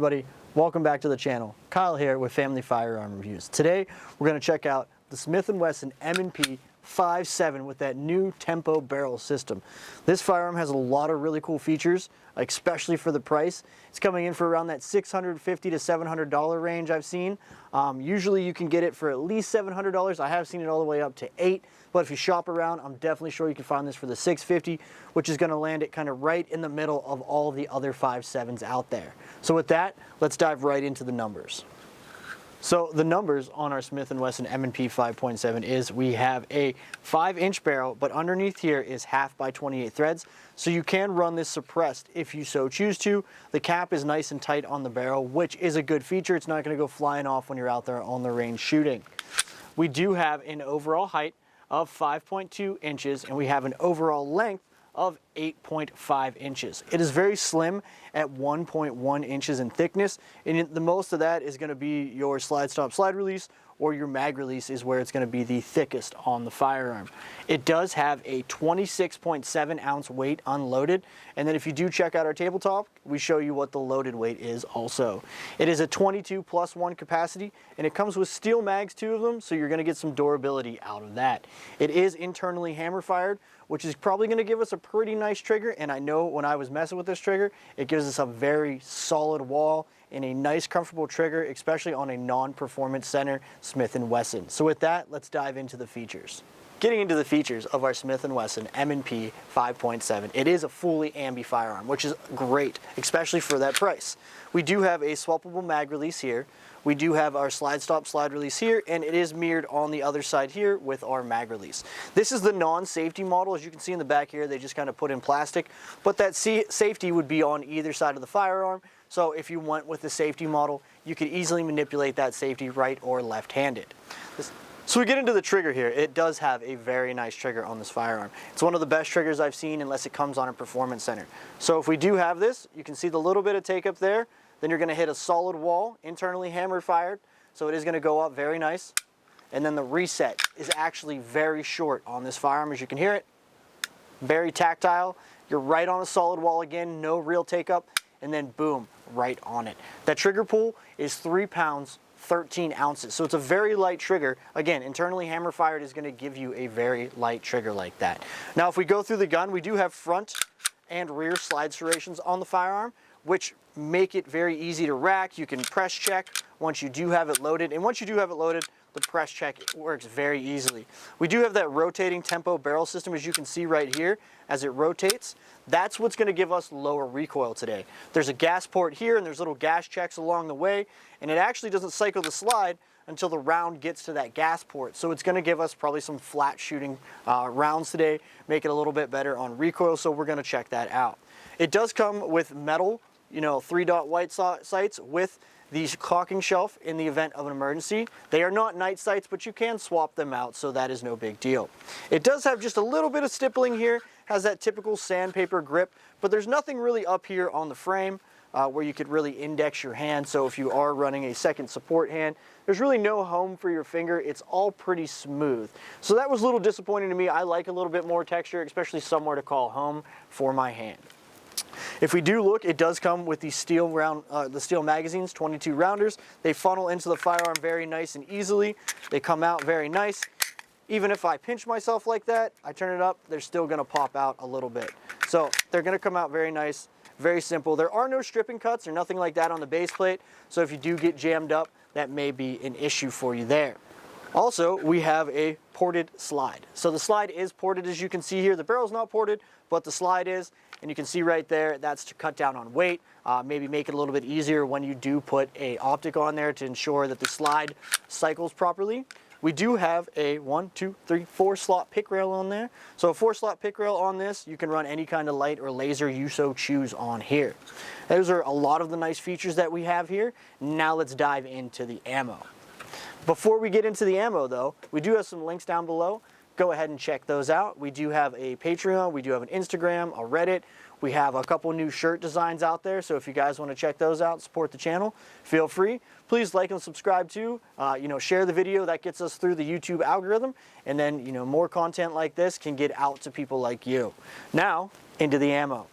everybody, welcome back to the channel. Kyle here with Family Firearm Reviews. Today we're going to check out the Smith Wesson M&P 5.7 with that new tempo barrel system. This firearm has a lot of really cool features, especially for the price. It's coming in for around that $650 to $700 range I've seen. Usually you can get it for at least $700. I have seen it all the way up to $800, but if you shop around, I'm definitely sure you can find this for the $650, which is going to land it kind of right in the middle of all the other 5.7s out there. So with that, let's dive right into the numbers. So the numbers on our Smith & Wesson M&P 5.7 is we have a 5-inch barrel, but underneath here is 1/2 by 28 threads. So you can run this suppressed if you so choose to. The cap is nice and tight on the barrel, which is a good feature. It's not going to go flying off when you're out there on the range shooting. We do have an overall height of 5.2 inches, and we have an overall length of 8.5 inches. It is very slim at 1.1 inches in thickness, and the most of that is going to be your slide stop slide release, or your mag release is where it's going to be the thickest on the firearm. It does have a 26.7 ounce weight unloaded, and then if you do check out our tabletop, we show you what the loaded weight is also. It is a 22+1 capacity, and it comes with steel mags, 2 of them, so you're going to get some durability out of that. It is internally hammer fired, which is probably going to give us a pretty nice trigger, and I know when I was messing with this trigger, it gives us a very solid wall and a nice comfortable trigger, especially on a non-performance center Smith & Wesson. So with that, let's dive into the features. Getting into the features of our Smith & Wesson M&P 5.7, it is a fully ambi firearm, which is great, especially for that price. We do have a swappable mag release here. We do have our slide stop slide release here, and it is mirrored on the other side here with our mag release. This is the non-safety model. As you can see in the back here, they just kind of put in plastic, but that safety would be on either side of the firearm. So if you went with the safety model, you could easily manipulate that safety right or left-handed. So we get into the trigger here. It does have a very nice trigger on this firearm. It's one of the best triggers I've seen unless it comes on a performance center. So if we do have this, you can see the little bit of take up there. Then you're going to hit a solid wall, internally hammer fired. So it is going to go up very nice. And then the reset is actually very short on this firearm, as you can hear it. Very tactile. You're right on a solid wall again, no real take up. And then boom, right on it. That trigger pull is 3 pounds, 13 ounces. So it's a very light trigger. Again, internally hammer fired is going to give you a very light trigger like that. Now, if we go through the gun, we do have front and rear slide serrations on the firearm, which make it very easy to rack. You can press check once you do have it loaded. And once you do have it loaded, the press check works very easily. We do have that rotating tempo barrel system, as you can see right here, as it rotates. That's what's going to give us lower recoil today. There's a gas port here, and there's little gas checks along the way, and it actually doesn't cycle the slide until the round gets to that gas port. So it's going to give us probably some flat shooting rounds today, make it a little bit better on recoil, so we're going to check that out. It does come with metal, 3-dot white sights with these cocking shelf in the event of an emergency. They are not night sights, but you can swap them out, so that is no big deal. It does have just a little bit of stippling here, has that typical sandpaper grip, but there's nothing really up here on the frame where you could really index your hand. So if you are running a second support hand, there's really no home for your finger. It's all pretty smooth. So that was a little disappointing to me. I like a little bit more texture, especially somewhere to call home for my hand. If we do look, it does come with the steel magazines, 22 rounders. They funnel into the firearm very nice and easily. They come out very nice. Even if I pinch myself like that, I turn it up, they're still going to pop out a little bit. So they're going to come out very nice, very simple. There are no stripping cuts or nothing like that on the base plate. So if you do get jammed up, that may be an issue for you there. Also, we have a ported slide. So the slide is ported, as you can see here. The barrel's not ported, but the slide is. And you can see right there, that's to cut down on weight, maybe make it a little bit easier when you do put a optic on there to ensure that the slide cycles properly. We do have a 4 slot pick rail on there. So a 4-slot pick rail on this, you can run any kind of light or laser you so choose on here. Those are a lot of the nice features that we have here. Now let's dive into the ammo. Before we get into the ammo though, we do have some links down below. Go ahead and check those out. We do have a Patreon, we do have an Instagram, a Reddit. We have a couple new shirt designs out there, so if you guys want to check those out, support the channel, feel free. Please like and subscribe too. Share the video. That gets us through the YouTube algorithm, and then more content like this can get out to people like you. Now, into the ammo.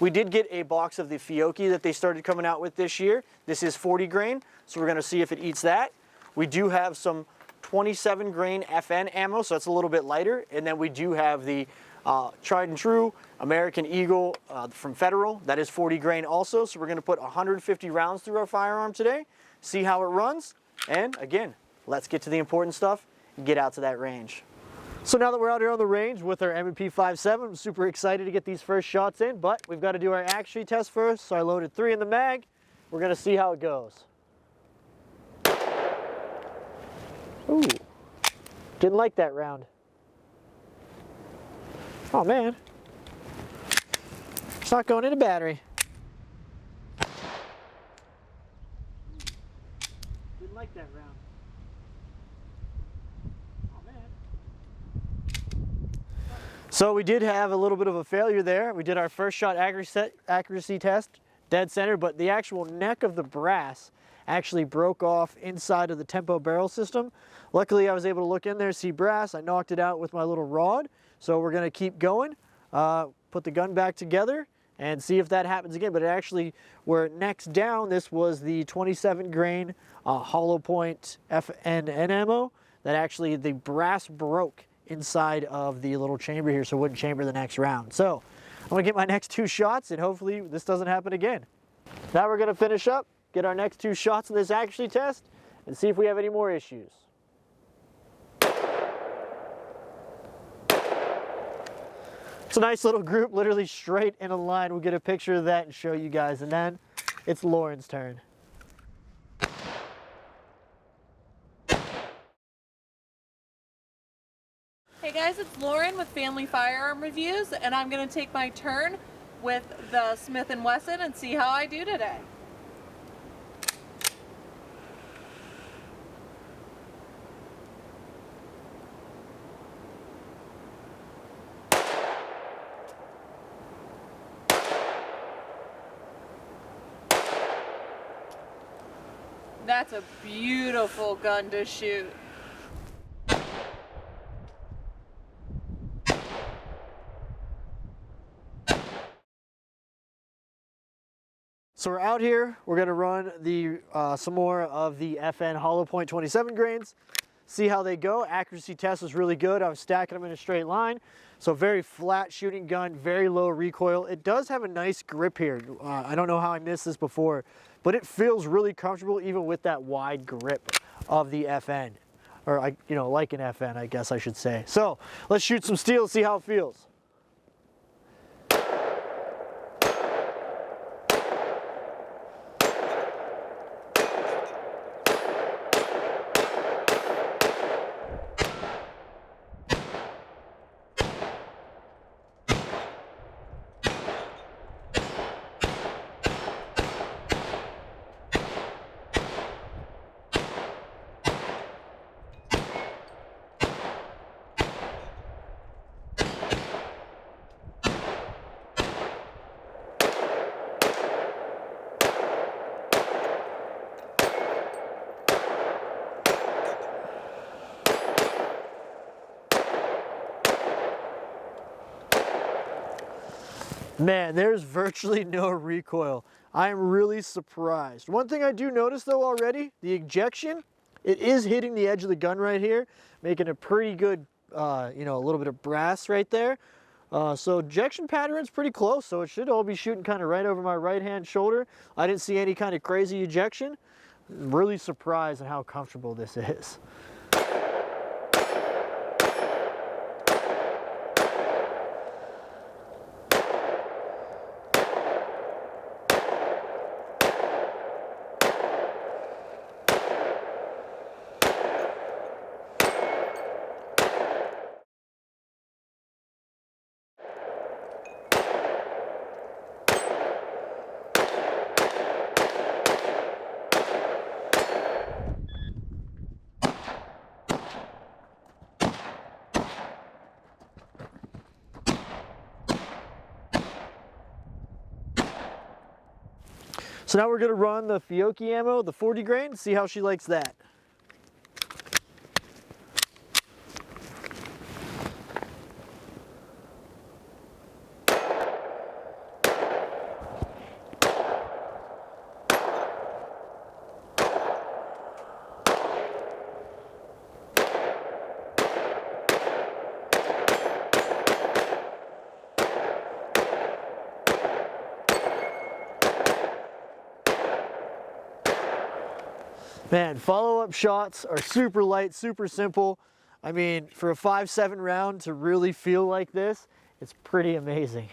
We did get a box of the Fiocchi that they started coming out with this year. This is 40 grain, so we're gonna see if it eats that. We do have some 27 grain FN ammo, so it's a little bit lighter. And then we do have the tried and true American Eagle from Federal. That is 40 grain also. So we're gonna put 150 rounds through our firearm today, see how it runs. And again, let's get to the important stuff and get out to that range. So now that we're out here on the range with our M&P 5.7, I'm super excited to get these first shots in, but we've got to do our accuracy test first. So I loaded 3 in the mag. We're gonna see how it goes. Ooh, didn't like that round. Oh man, it's not going in a battery. Didn't like that round. Oh man. So we did have a little bit of a failure there. We did our first shot accuracy test, dead center, but the actual neck of the brass actually broke off inside of the tempo barrel system. Luckily, I was able to look in there, see brass. I knocked it out with my little rod. So we're gonna keep going, put the gun back together and see if that happens again. But it actually, where it necks down, this was the 27 grain hollow point FN ammo that actually the brass broke inside of the little chamber here, so it wouldn't chamber the next round. So I'm gonna get my next 2 shots and hopefully this doesn't happen again. Now we're gonna finish up, get our next 2 shots in this accuracy test and see if we have any more issues. It's a nice little group, literally straight in a line. We'll get a picture of that and show you guys. And then it's Lauren's turn. Hey guys, it's Lauren with Family Firearm Reviews, and I'm going to take my turn with the Smith & Wesson and see how I do today. That's a beautiful gun to shoot. So we're out here, we're gonna run the some more of the FN hollow point 27 grains, see how they go. Accuracy test was really good. I was stacking them in a straight line. So very flat shooting gun, very low recoil. It does have a nice grip here. I don't know how I missed this before, but it feels really comfortable even with that wide grip of the FN. Or, you know, like an FN, I guess I should say. So let's shoot some steel, see how it feels. Man, there's virtually no recoil. I am really surprised. One thing I do notice though already, the ejection, it is hitting the edge of the gun right here, making a pretty good, you know, a little bit of brass right there. So ejection pattern's pretty close, so it should all be shooting kind of right over my right-hand shoulder. I didn't see any kind of crazy ejection. I'm really surprised at how comfortable this is. So now we're gonna run the Fiocchi ammo, the 40 grain, see how she likes that. Man, follow-up shots are super light, super simple. I mean, for a 5.7 round to really feel like this, it's pretty amazing.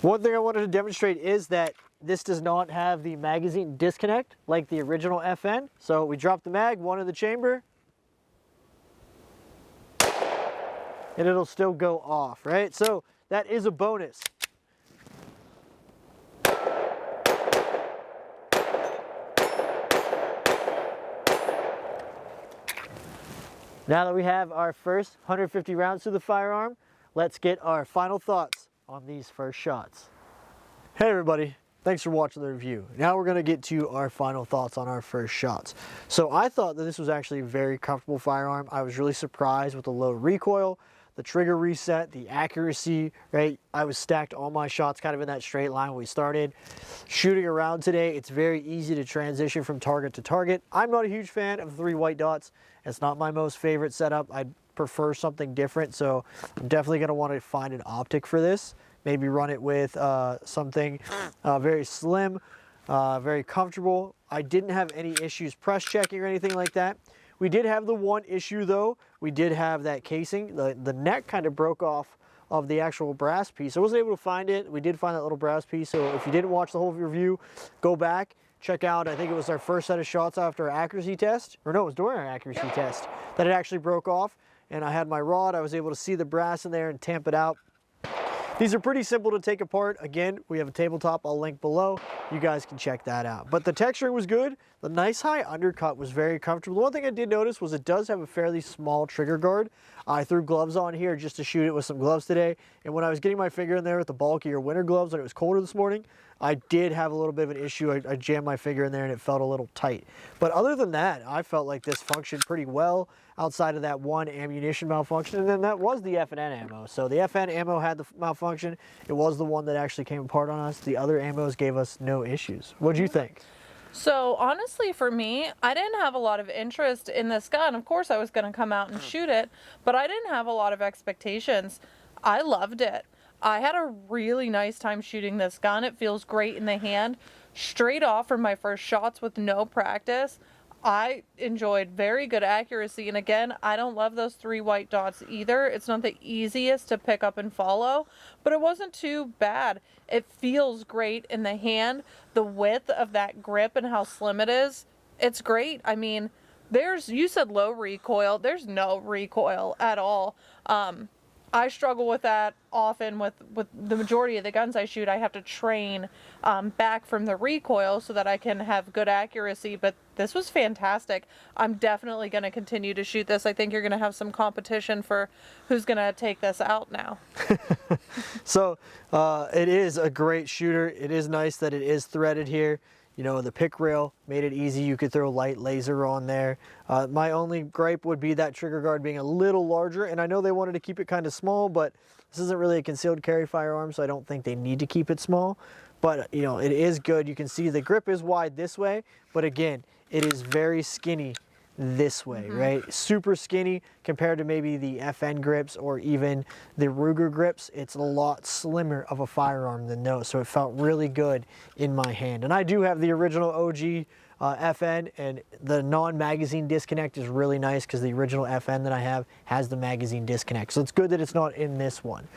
One thing I wanted to demonstrate is that this does not have the magazine disconnect like the original FN. So we drop the mag, one in the chamber, and it'll still go off, right? So that is a bonus. Now that we have our first 150 rounds to the firearm, let's get our final thoughts on these first shots. Hey everybody, thanks for watching the review. Now we're gonna get to our final thoughts on our first shots. So I thought that this was actually a very comfortable firearm. I was really surprised with the low recoil, the trigger reset, the accuracy, right? I was stacked all my shots kind of in that straight line when we started. Shooting around today, it's very easy to transition from target to target. I'm not a huge fan of 3 white dots. It's not my most favorite setup. I'd prefer something different, so I'm definitely gonna wanna find an optic for this. Maybe run it with something very slim, very comfortable. I didn't have any issues press checking or anything like that. We did have the one issue though. We did have that casing. The neck kind of broke off of the actual brass piece. I wasn't able to find it. We did find that little brass piece. So if you didn't watch the whole review, go back, check out, I think it was our first set of shots after our accuracy test, or no, it was during our accuracy test that it actually broke off. And I had my rod, I was able to see the brass in there and tamp it out. These are pretty simple to take apart. Again, we have a tabletop I'll link below. You guys can check that out. But the texturing was good. The nice high undercut was very comfortable. The one thing I did notice was it does have a fairly small trigger guard. I threw gloves on here just to shoot it with some gloves today. And when I was getting my finger in there with the bulkier winter gloves when it was colder this morning, I did have a little bit of an issue. I jammed my finger in there and it felt a little tight. But other than that, I felt like this functioned pretty well outside of that one ammunition malfunction. And then that was the FN ammo. So the FN ammo had the malfunction. It was the one that actually came apart on us. The other ammos gave us no issues. What'd you think? So honestly, for me, I didn't have a lot of interest in this gun. Of course, I was going to come out and shoot it, but I didn't have a lot of expectations. I loved it. I had a really nice time shooting this gun. It feels great in the hand. Straight off from my first shots with no practice, I enjoyed very good accuracy. And again, I don't love those 3 white dots either. It's not the easiest to pick up and follow, but it wasn't too bad. It feels great in the hand. The width of that grip and how slim it is, it's great. I mean, You said low recoil. There's no recoil at all. I struggle with that often with the majority of the guns I shoot. I have to train back from the recoil so that I can have good accuracy, but this was fantastic. I'm definitely going to continue to shoot this. I think you're going to have some competition for who's going to take this out now. So it is a great shooter. It is nice that it is threaded here. You know, the pick rail made it easy. You could throw light laser on there. My only gripe would be that trigger guard being a little larger, and I know they wanted to keep it kind of small, but this isn't really a concealed carry firearm, so I don't think they need to keep it small. But, you know, it is good. You can see the grip is wide this way, but again, it is very skinny this way, right? Super skinny compared to maybe the FN grips or even the Ruger grips. It's a lot slimmer of a firearm than those, so it felt really good in my hand. And I do have the original OG FN, and the non-magazine disconnect is really nice because the original FN that I have has the magazine disconnect. So it's good that it's not in this one.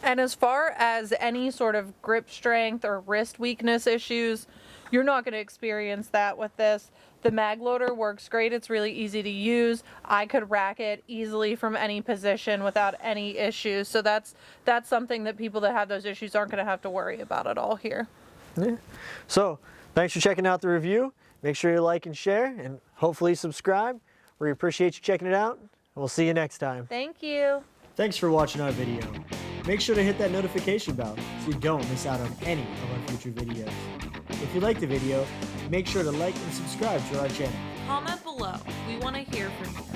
And as far as any sort of grip strength or wrist weakness issues, you're not going to experience that with this. The mag loader works great. It's really easy to use. I could rack it easily from any position without any issues. So that's something that people that have those issues aren't going to have to worry about at all here. Yeah. So thanks for checking out the review. Make sure you like and share, and hopefully subscribe. We appreciate you checking it out, and we'll see you next time. Thank you. Thanks for watching our video. Make sure to hit that notification bell so you don't miss out on any of our future videos. If you like the video, make sure to like and subscribe to our channel. Comment below. We want to hear from you.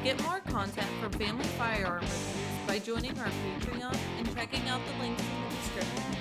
Get more content from Family Firearm Reviews by joining our Patreon and checking out the links in the description.